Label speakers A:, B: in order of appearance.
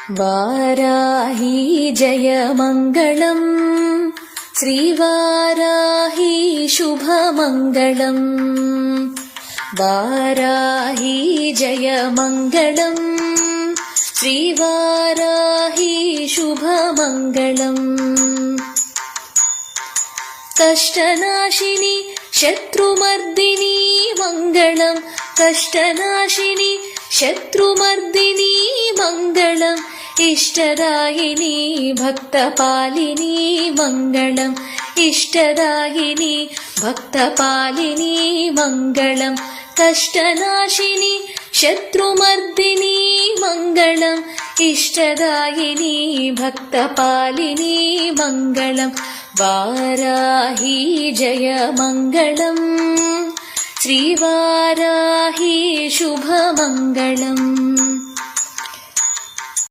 A: वाराही जय मङ्गलम् श्रीवाराही शुभमङ्गलम् वाराही जय मङ्गलम् श्रीवाराही शुभमङ्गलम् कष्टनाशिनी शत्रुमर्दिनी मङ्गलम् कष्टनाशिनी शत्रुमर्दिनी मङ्गलम् इष्टदायिनी भक्तपालिनी मङ्गलम् इष्टदायिनी भक्तपालिनी मङ्गलम् कष्टनाशिनी शत्रुमर्दिनी मङ्गलम् इष्टदायिनी भक्तपालिनी मङ्गलम् वाराही जय मङ्गलम् श्रीवाराही शुभमङ्गलम्।